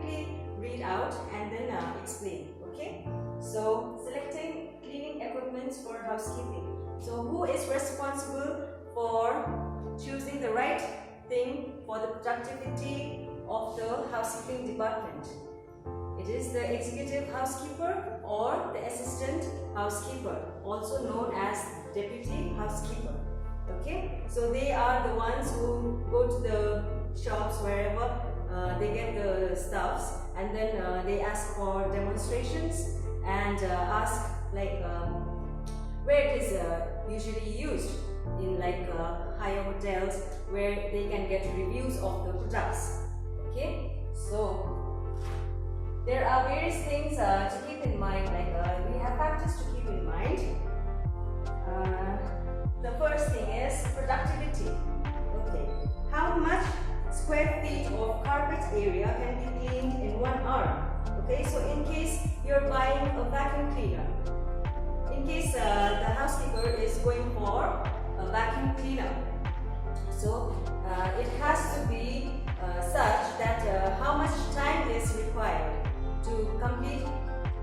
quickly read out and then explain. Okay, so selecting cleaning equipments for housekeeping. So who is responsible for choosing the right thing for the productivity of the housekeeping department? It is the executive housekeeper or the assistant housekeeper, also known as deputy housekeeper. Okay, so they are the ones who go to the shops wherever they get the stuffs, and then they ask for demonstrations and ask like where it is usually used in like higher hotels where they can get reviews of the products. Okay, so there are various things to keep in mind, like we have factors to keep in mind. The first thing is productivity. Okay, how much square feet of carpet area can be cleaned in 1 hour? Okay, so in case you're buying a vacuum cleaner, in case the housekeeper is going for a vacuum cleaner, so it has to be such that how much time is required to complete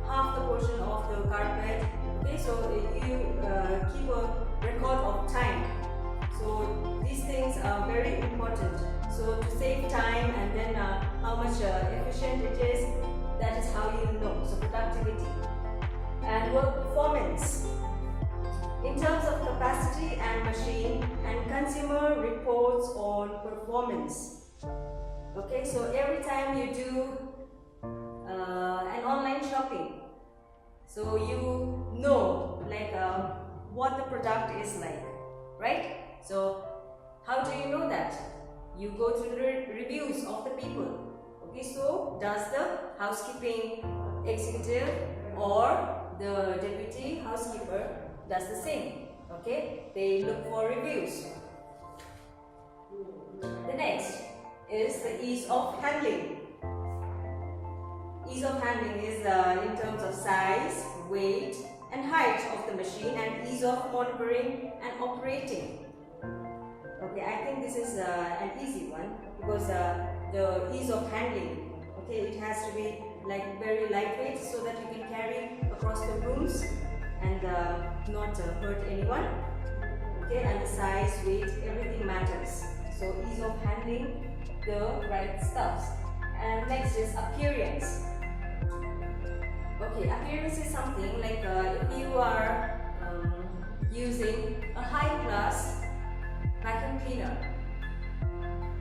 half the portion of the carpet. Okay, so you keep a record of time. So these things are very important. So to save time and then how much efficient it is, that is how you know. So productivity and work performance. In terms of capacity and machine and consumer reports on performance. Okay, so every time you do an online shopping, so you know like what the product is like, right? So how do you know that? You go through the reviews of the people. Okay, so does the housekeeping executive or the deputy housekeeper does the same? Okay, they look for reviews. The next is the ease of handling. Ease of handling is in terms of size, weight and height of the machine, and ease of monitoring and operating. Okay, I think this is an easy one because the ease of handling, okay, it has to be like very lightweight so that you can carry across the rooms and not hurt anyone. Okay, and the size, weight, everything matters. So ease of handling the right stuffs. And next is appearance. Okay, appearance is something like if you are using a high-class vacuum cleaner.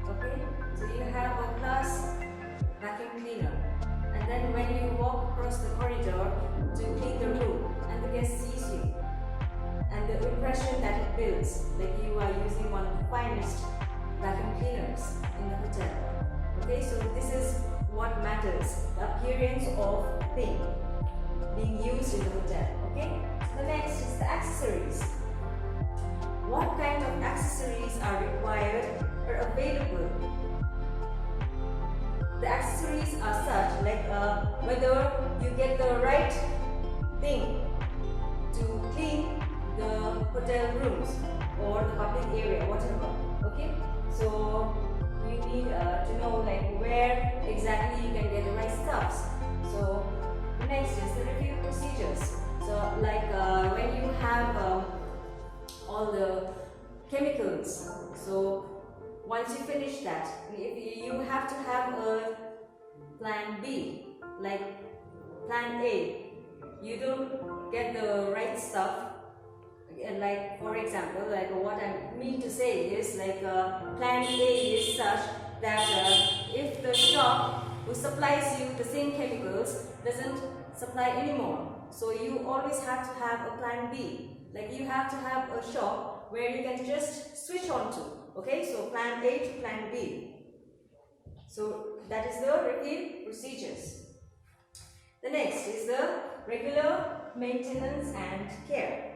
Okay, so you have a class vacuum cleaner, and then when you walk across the corridor to clean the room and the guest sees you, and the impression that it builds, like you are using one of the finest vacuum cleaners in the hotel. Okay, so this is what matters, the appearance of thing being used in the hotel. Okay, so the next is the accessories. What kind of accessories are required or available? The accessories are such like whether you get the right thing to clean the hotel rooms or the public area, whatever. Okay, so you need to know like where exactly you can get the right stuffs. So next is the review procedures. So like when you have all the chemicals, so once you finish that, if you have to have a plan B, like plan A, you don't get the right stuff. Like for example, like what I mean to say is like plan A is such that if the shop who supplies you the same chemicals doesn't supply anymore, so you always have to have a plan B. Like you have to have a shop where you can just switch on to. Okay, so plan A to plan B. So that is the review procedures. The next is the regular maintenance and care.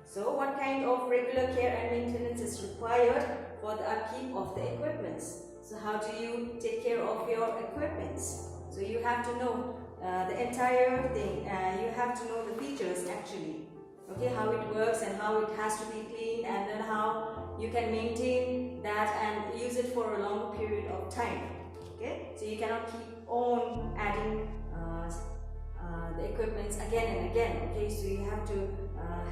So what kind of regular care and maintenance is required for the upkeep of the equipments? So how do you take care of your equipments? So you have to know the entire thing. You have to know the features actually. Okay, how it works and how it has to be cleaned, and then how you can maintain that and use it for a long period of time. Okay, so you cannot keep on adding the equipments again and again. Okay, so you have to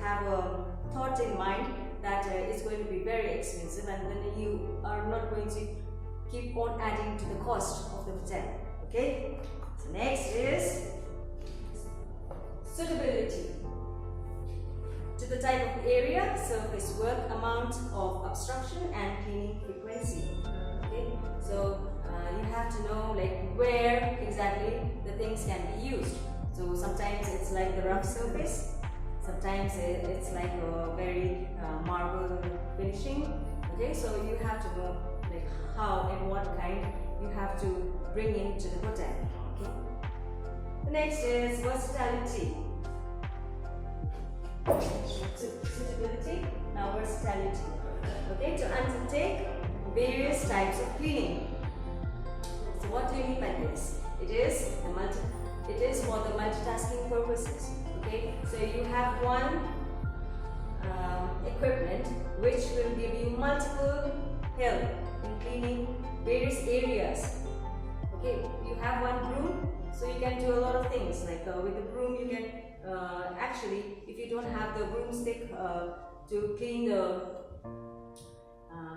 have a thought in mind that it's going to be very expensive, and then you are not going to keep on adding to the cost of the hotel. Okay, so next is suitability. To the type of area, surface work, amount of obstruction, and cleaning frequency. Okay, so you have to know like where exactly the things can be used. So sometimes it's like the rough surface, sometimes it's like a very marble finishing. Okay, so you have to know like how and what kind you have to bring into the hotel. Okay. The next is versatility. Suitability, now versatility. Okay, to undertake various types of cleaning. So what do you mean by this? It is for the multitasking purposes. Okay, so you have one equipment which will give you multiple help in cleaning various areas. Okay, you have one broom, so you can do a lot of things. Like with the broom, you can actually, if you don't have the broomstick to clean the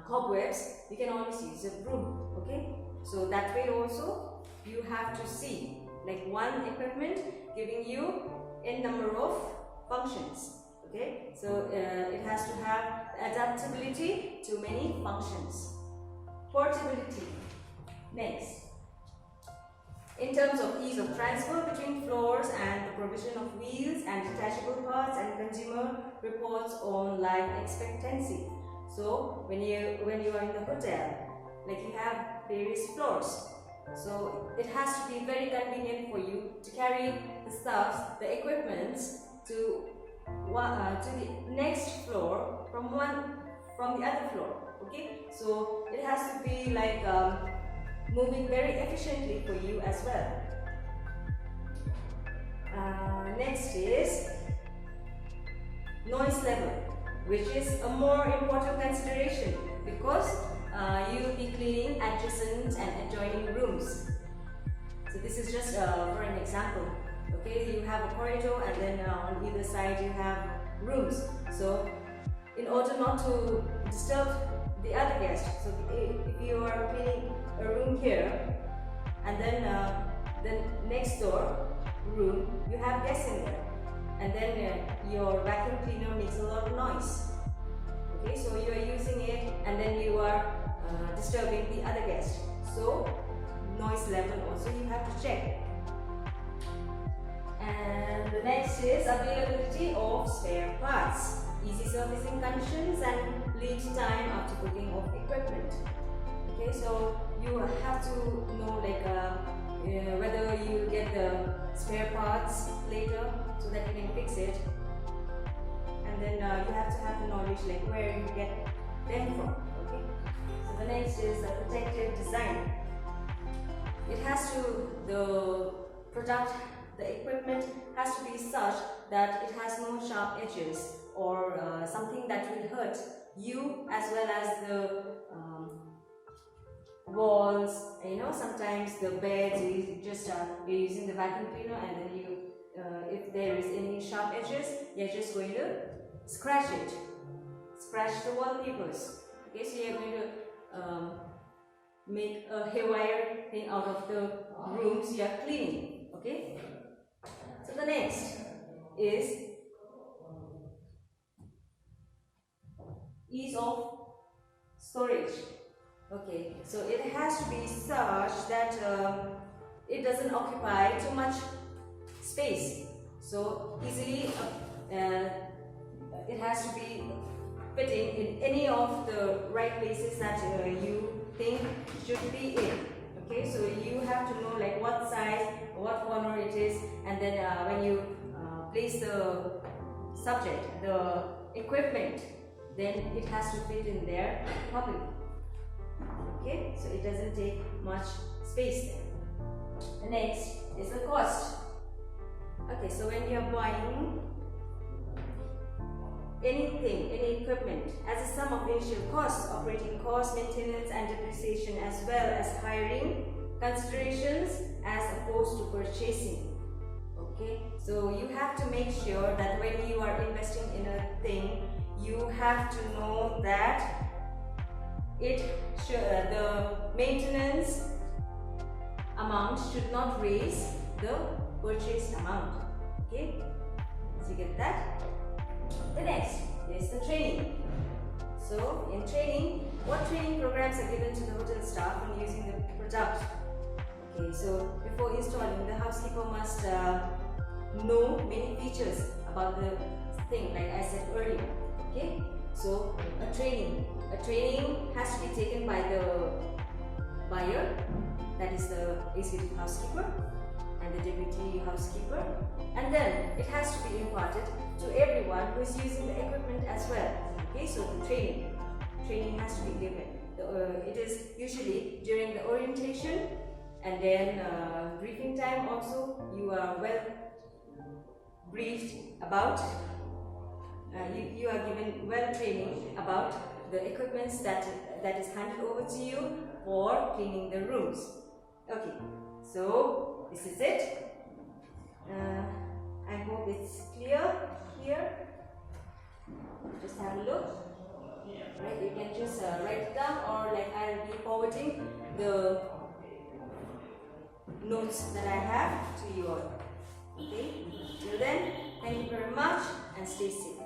cobwebs, you can always use a broom. Okay, so that way also you have to see like one equipment giving you n number of functions. Okay, so it has to have adaptability to many functions. Portability. Next, in terms of ease of transfer between floors and the provision of wheels and detachable parts and consumer reports on life expectancy. So when you are in the hotel, like you have various floors, so it has to be very convenient for you to carry the stuff, the equipments to the next floor from the other floor. Okay, so it has to be like moving very efficiently for you as well. Next is noise level, which is a more important consideration because you will be cleaning adjacent and adjoining rooms. So this is just for an example. Okay, you have a corridor and then on either side you have rooms. So in order not to disturb the other guest, so if you are cleaning a room here and then the next door room, you have guests in there, and then your vacuum cleaner makes a lot of noise. Okay, so you are using it and then you are disturbing the other guest. So noise level also you have to check. And the next is availability of spare parts, easy servicing conditions, and lead time after booking of equipment. Okay, so you have to know like whether you get the spare parts later so that you can fix it, and then you have to have the knowledge like where you get them from. Okay, so the next is the protective design. It has to, the equipment has to be such that it has no sharp edges or something that will hurt you as well as the walls. You know, sometimes the beds, you just you're using the vacuum cleaner and then you, if there is any sharp edges, you're just going to scratch it, scratch the wallpapers. Okay, so you're going to make a haywire thing out of the rooms you are cleaning. Okay, so the next is ease of storage. Okay, so it has to be such that it doesn't occupy too much space. So easily it has to be fitting in any of the right places that you think should be in. Okay, so you have to know like what size, what corner it is, and then when you place the subject, the equipment, then it has to fit in there properly. Okay, so it doesn't take much space there. The next is the cost. Okay, so when you are buying anything, any equipment, as a sum of initial costs, operating costs, maintenance and depreciation, as well as hiring considerations purchasing. Okay, so you have to make sure that when you are investing in a thing, you have to know that the maintenance amount should not raise the purchase amount. Okay, so you get that. The next is the training. So in training, what training programs are given to the hotel staff when using the product? Okay, so before installing, the housekeeper must know many features about the thing, like I said earlier. Okay, so a training has to be taken by the buyer, that is the executive housekeeper and the deputy housekeeper, and then it has to be imparted to everyone who is using the equipment as well. Okay, so the training has to be given. It is usually during the orientation, and then briefing time also. You are well briefed about, you are given well training about the equipments that is handed over to you for cleaning the rooms. Okay, so this is it. I hope it's clear here. Just have a look. Right, you can just write it down, or like I'll be forwarding the notes that I have to you all. Okay, till then, thank you very much and stay safe.